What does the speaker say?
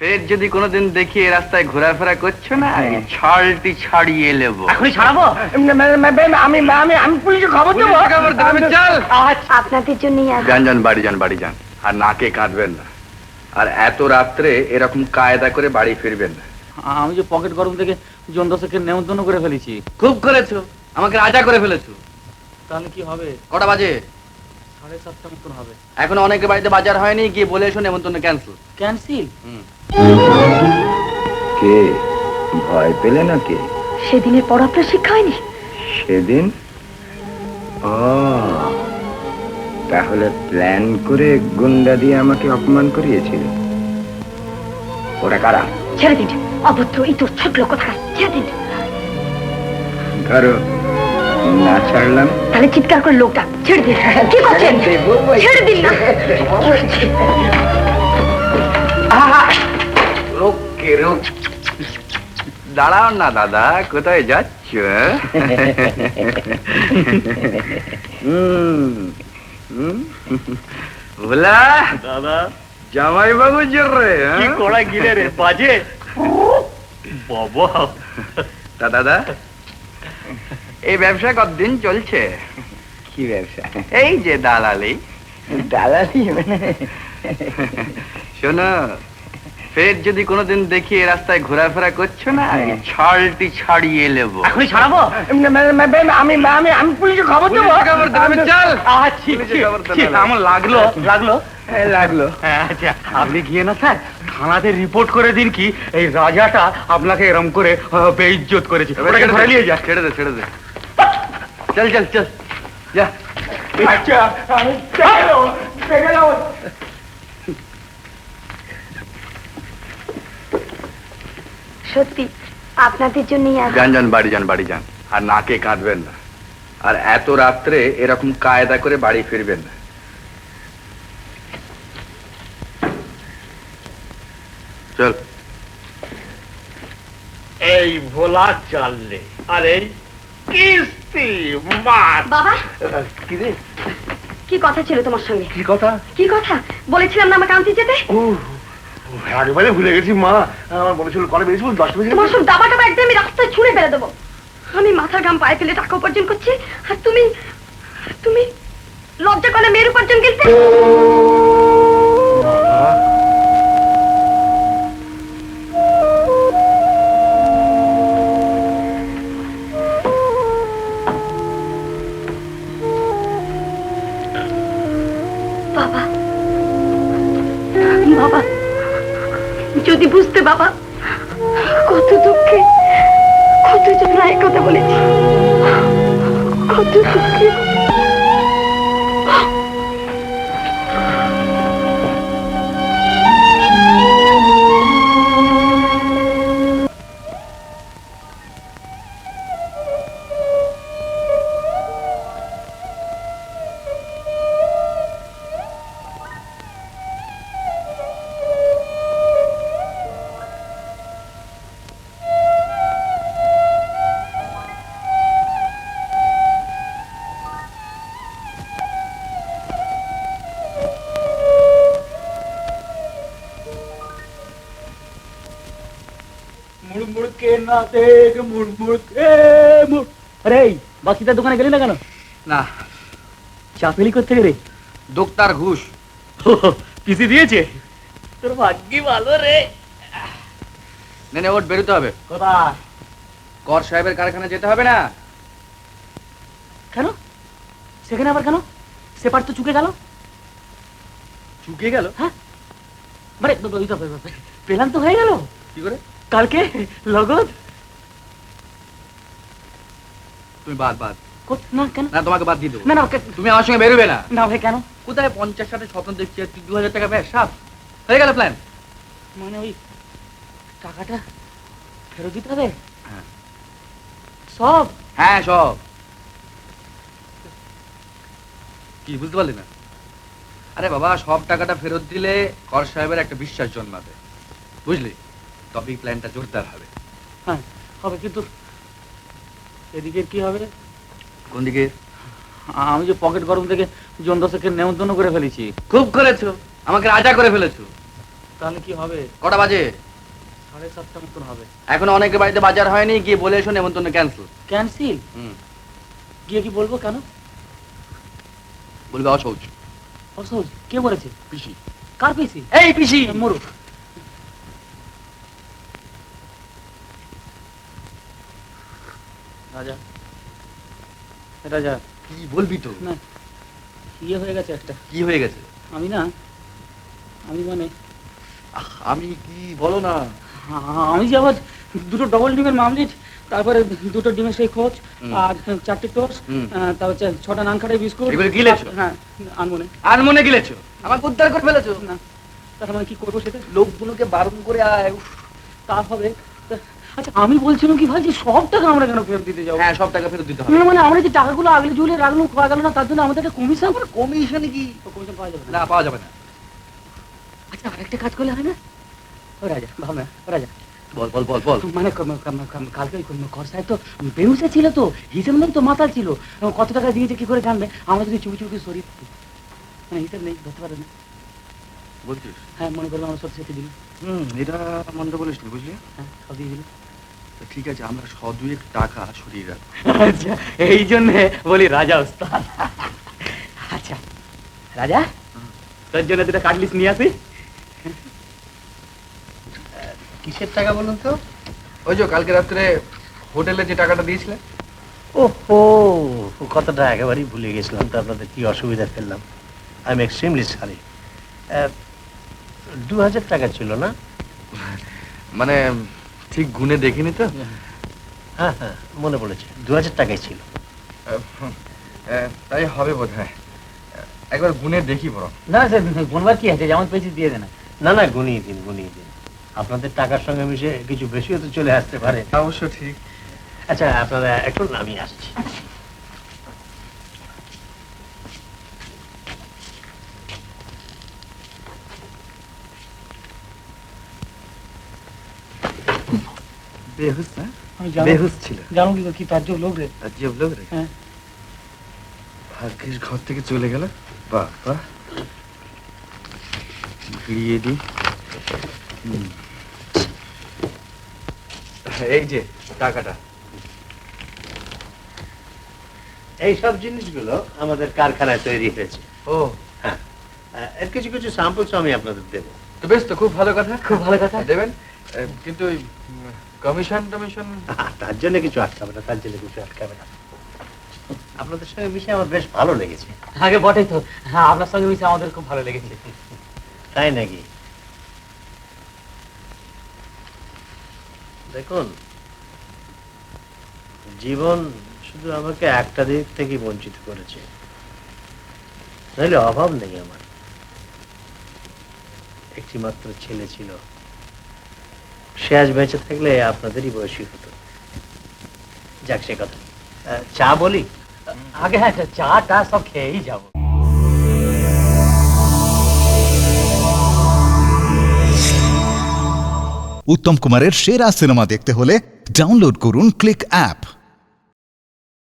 ফের যদি কোনোদিন দেখি এই রাস্তায় ঘোরাফেরা করছো না, ছলটি ছাড়িয়ে নেবো। এখনই ছাড়াবো? আমি আমি আমি পুলিশে খবর দেবো। চল, আপনাদের জন্যই যান যান, বাড়ি যান। আর নাকে কাঁদবেন না। আর এত রাত্রে এরকম কায়দা করে বাড়ি ফিরবেন না। আমি যে পকেট গরম থেকে জন দশেকে নেমন্তন্ন করে ফেলেছি। খুব করেছো, আমাকে রাজা করে ফেলেছো। তাহলে কি হবে? কটা বাজে? 7:30 মতন হবে। এখন অনেকের বাড়িতে বাজার হয়নি, গিয়ে বলে এসো নেমন্তন্ন ক্যান্সেল। ক্যান্সেল? কে ভয় পেলে নাকি? সেদিনের পর আপনার শিক্ষা হয়নি? সেদিন ও তাহলে প্ল্যান করে গুন্ডা দিয়ে আমাকে অপমান করিয়েছিল। ওরা কারা? ছেড়ে দিন, অভদ্র ইতর ছোট লোক কোথাকার, ছেড়ে দিন। ধরো, না ছাড়লাম তাহলে চিৎকার করে লোকটা ছেড়ে দিন। কি করছেন? ছেড়ে দিন না। দাঁড়াও না দাদা, কোথায় যাচ্ছ? ভোলা দাদা, জামাই বাবু রে কি কড়া গিলে রে বাজে বাবা। তা দাদা, এই ব্যবসা কতদিন চলছে? কি ব্যবসা? এই যে দালালি। দালালি? শোনো, ফের যদি কোনোদিন দেখি এই রাস্তায় ঘোরাফেরা করছো না, ছলটি ছাড়িয়ে নেবো। এখনই ছাড়াবো? আমি আমি আমি পুলিশে খবর দেবো। চল, আমার লাগলো লাগলো লাগলো। আচ্ছা, আপনি গিয়ে না স্যার থানাতে রিপোর্ট করে দিন কি এই রাজাটা আপনাকে এরম করে বেইজ্জত করেছে। ওটাকে ধরে নিয়ে যা। ছেড়ে দে। চল যা। আচ্ছা, আমি গেলাম। সত্যি আপনাদের জন্যই যান, বাড়ি যান। আর নাকে কাঁদবেন না। আর এত রাত্রে এরকম কায়দা করে বাড়ি ফিরবেন না। চল। এই ভোলা চাললে আর এই কিস্তি মার। বাবা, কি রে? কি কথা ছিল তোমার সঙ্গে? কি কথা? কি কথা বলেছিলাম না আমাকে আনতে যেতে? ও একেবারে ভুলে গেছি মা। আমার বলেছিল কলে বেরিয়েছিল 10টা বেজে তোমার সব দাবা টাবা একদম আমি রাস্তায় ছুঁড়ে ফেলে দেবো। আমি মাথার ঘাম পায়ে ফেলে টাকা উপার্জন করছি, আর তুমি তুমি লজ্জা করে মেয়ের উপার্জন গেলতে। বাবা, বাবা, যদি বুঝতে বাবা, কত দুঃখে কত জন এই কথা বলেছি, কত দুঃখে। আরে বাকিটার দোকানে গেলি না কেন? না, চা পেলি করতে গেলে দোক্তার ঘুষ পিসি দিয়েছে। তোর ভাগ্যি ভালো রে। নে ওট, বেরোতে হবে। কোথায়? কর সাহেবের কারখানা যেতে হবে না? কেন? সেখানে আবার কেন? সেপার তো চুকে গেল। চুকে গেল? হ্যাঁ, মানে পেলাম তো হয়ে গেল। কি করে? কালকে লগত। তুমি বাদ। না কেন? না, তোমাকে বাদ দিয়ে দেবো। না না তুমি আমার সঙ্গে বেরোবে না। না ভাই, কেন? কোথায় 50-60 স্বপ্ন দেখছি, 2000 টাকা ব্যাস সাপ হয়ে গেল প্ল্যান। মানে ওই টাকাটা ফেরত দিতে হবে? হ্যাঁ। সব? হ্যাঁ, সব। কি বুঝতে পারলি না? আরে বাবা, সব টাকাটা ফেরত দিলে কর সাহেবের একটা বিশ্বাস জন্মাবে, বুঝলি? তবেই প্ল্যানটা জোরদার হবে। হ্যাঁ হবে, কিন্তু এদিকে কি হবে? কোন দিকে? আমি যে পকেট গরম থেকে জন দশেকে নেমন্তন্ন করে ফেলেছি। খুব করেছো, আমাকে রাজা করে ফেলেছো। তাহলে কি হবে? কটা বাজে? 7:30 মতন হবে। এখন অনেকের বাড়িতে বাজার হয়নি, গিয়ে বলে এসো নেমন্তন্ন ক্যান্সেল। ক্যান্সেল? গিয়ে কি বলবো কেন? বলবে অসৌচ। অসহজ? কে বলেছে? পিসি। কার পিসি? এই পিসি। মরু। রাজা, রাজা, কি বলবি তো? না ইয়ে হয়ে গেছে একটা। কি হয়ে গেছে? আমি না, আমি মানে আমি কি, বলো না। আমি যে আবার 2টো ডবল ডিমের মামলেট, তারপরে 2টো ডিমের সেই খোঁজ, আর 4টে টোস্ট, তারপর 6টা নানখাটাই বিস্কুট। এগুলো গিলেছো? হ্যাঁ, আনমনে। আনমনে গিলেছো? আমার উদ্ধার করে ফেলেছো। না, তার মানে কি করবো সেটা? লোকগুলোকে বারণ করে আয়। উফ। তা হবে। আচ্ছা, আমি বলছিলাম কি ভাই, যে সব টাকা আমরা কেন ফেরত দিতে যাবো? হ্যাঁ, সব টাকা ফেরত দিতে হবে। মানে আমরা যে টাকাগুলো আগলে ঝুলে রাখলাম, পাওয়া গেল না, তার জন্য আমাদের একটা কমিশন। কমিশন কি? কমিশন পাওয়া যাবে না, পাওয়া যাবে না। আচ্ছা, আরেকটা কাজ করলে হয় না? ও রাজা, ভাবনা, ও রাজা, বল বল বল বল। মানে কালকে ওই কর সাহেব তো বেহুসে ছিল, তো হিসেব নেই, তো মাতাল ছিল। কত টাকা দিয়েছে কি করে জানবে? আমরা যদি চুপি চুপি সরি, মানে হিসেব নেই, ধরতে পারে না। বলছিস? হ্যাঁ, মনে করবে আমরা সব সেটে দিল। এটা মন্দ বলিস নি, বুঝলি? হ্যাঁ, সব দিয়ে দিল। তো ঠিক আছে, আমরা 100-2 টাকা সরিয়ে রাখবো। আচ্ছা, এই জন্যে বলি রাজা ওস্তাদ। আচ্ছা রাজা, তোর জন্য 2টা কাটলিস নিয়ে আসি। কিসের টাকা বলুন তো? ওই যে কালকে রাত্রে হোটেলে যে টাকাটা দিয়েছিলে। ওহো, কথাটা একেবারেই ভুলে গেছিলাম। তো আপনাদের কি অসুবিধা ফেললাম? I am extremely sorry. 2000 টাকা ছিল না? মানে ঠিক গুনে দেখিনি তো। হ্যাঁ হ্যাঁ, মনে পড়েছে, 2000 টাকাই ছিল। তাই হবে বোধ হয়। একবার গুনে দেখি বড়। না স্যার, কোনবার কি আছে, যেমন পেয়েছি দিয়ে দেন। না না, গুনিয়ে দিন, গুনিয়ে দিন। আপনাদের টাকার সঙ্গে মিশে কিছু বেশিও তো চলে আসতে পারে। অবশ্য ঠিক। আচ্ছা, আপনারা একটু, আমি আসছি। বেহুশ না? আমি জানো, বেহুশ ছিল। জানো কি কি তাজ্জব লোক রে। আজব লোক রে। হ্যাঁ। ভাগ্যিস ঘর থেকে চলে গেল। বাহ বাহ। ভিড়িয়ে দি। এই যে টাকাটা। এই সব জিনিসগুলো আমাদের কারখানায় তৈরি হয়েছে। ও হ্যাঁ, এর কিছু কিছু স্যাম্পলস আমি আপনাদের দেবো। তো বেশ, তো খুব ভালো কথা। খুব ভালো কথা। দেবেন। কিন্তু কমিশন টমিশন? তার জন্য কিছু আটকাবে না, তার জন্য কিছু আটকাবে না। আপনাদের সঙ্গে মিশে আমার বেশ ভালো লেগেছে। আগে বটেই তো। হ্যাঁ, আপনার সঙ্গে মিশে আমাদের খুব ভালো লেগেছে। তাই নাকি? দেখুন, জীবন শুধু আমাকে একটা দিক থেকে বঞ্চিত করেছে, নাহলে অভাব নেই আমার। একটি মাত্র ছেলে ছিল, সে আজ বেঁচে থাকলে আপনাদেরই বয়সী হতো। যাক, সে কথা। চা বলি? আগে হ্যাঁ, চা টা সব খেয়েই যাবো। উত্তম কুমারের সেরা সিনেমা দেখতে হলে ডাউনলোড করুন ক্লিক অ্যাপ।